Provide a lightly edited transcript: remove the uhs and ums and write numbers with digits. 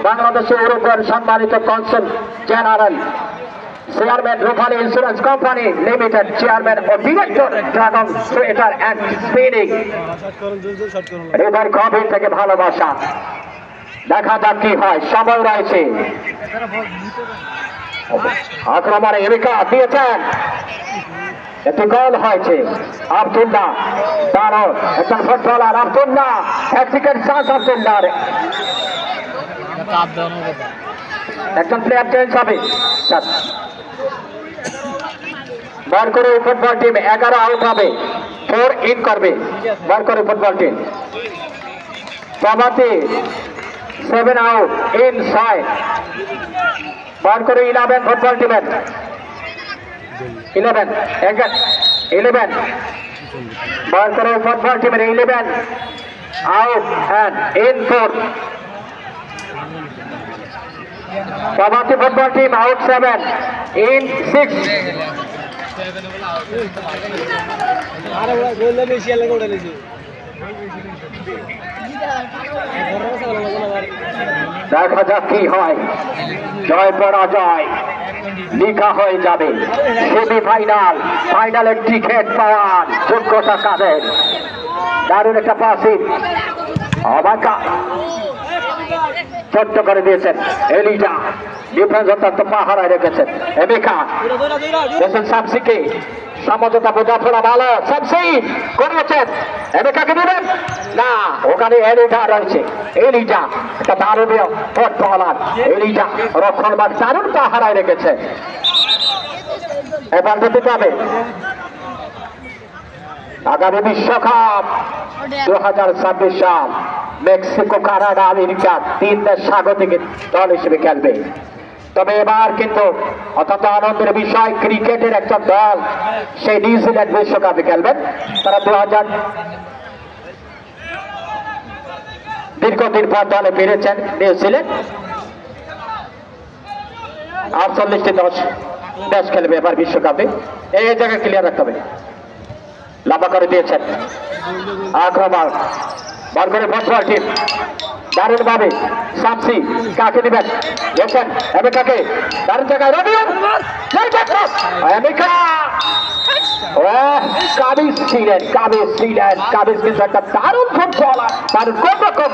বাংলাদেশের ইউরোপের সম্মানিত কনসুল জেনারেল চেয়ারম্যান রুফালি ইন্স্যুরেন্স কোম্পানি লিমিটেড চেয়ারম্যান ও director dragon theatre and spinning হৃদয় গভীর থেকে ভালোবাসা। দেখা যাক কি হয়, সময় রয়েছে। আক্রমণে এরিকা দিয়েছেন, একটি গোল হয়েছে। আব্দুল্লাহ দারুণ একজন ফুটবলার, আব্দুল্লাহ হ্যাট্রিকের চান্স আব্দুল্লাহ, একজন প্লেয়ার চেঞ্জ হবে। বল করে ফুটবল টিম 11 আউট হবে, 4 ইন করবে বল করে football team. Prabhati 7 out in 6 বল করে 11 ফুটবল টিমের 11 বল করে ফুটবল টিমের 11 out and in 4। Prabhati football team out 7 in 6। দেখা যাক কি হয়, জয় পরাজয় লিখা হয়ে যাবে। সেমিফাইনাল ফাইনালের টিকিট পাওয়ার যোগ্যতা কাদের? দারুণ একটা পাসিং, অবাকা ছোট্ট করে দিয়েছেন এলিজা, ডিফেন্স অত্যন্ত পাহারায় রেখেছেন। এমিকা দেশের সামসিকে সমঝোতা বোঝাপড়া ভালো, সামসি করেছেন। এমিকাকে দিবেন না, ওখানে এলিজা রয়েছে। এলিজা একটা দারুণ ফুটবলার, এলিজা রক্ষণবাদ দারুণ পাহারায় রেখেছে। এবার দিতে হবে আগামী বিশ্বকাপ 2026 সাল মেক্সিকো, কানাডা, আমেরিকা 3 দেশ স্বাগতিক দল হিসেবে খেলবে। তবে এবার কিন্তু অত্যন্ত আনন্দের বিষয়, ক্রিকেটের একটা দল সেই নিউজিল্যান্ড বিশ্বকাপে খেলবেন। তারা 2000 দীর্ঘদিন পর দলে ফিরেছেন নিউজিল্যান্ড। 48টি দেশ খেলবে এবার বিশ্বকাপে। এই জায়গায় ক্লিয়ার রাখতে হবে। লাভা করে দিয়েছেন আক্রমণ, বল করে ফুটবল টিম দারুণ ভাবে। সামসি কাকে দিবেন? দেখছেন এমিকাকে, দারুণ জায়গায় রবিও এমিকা। কাবিজ ছিলেন, কাবিজ কিন্তু একটা দারুণ ফুটবলার, দারুণ কোন রকম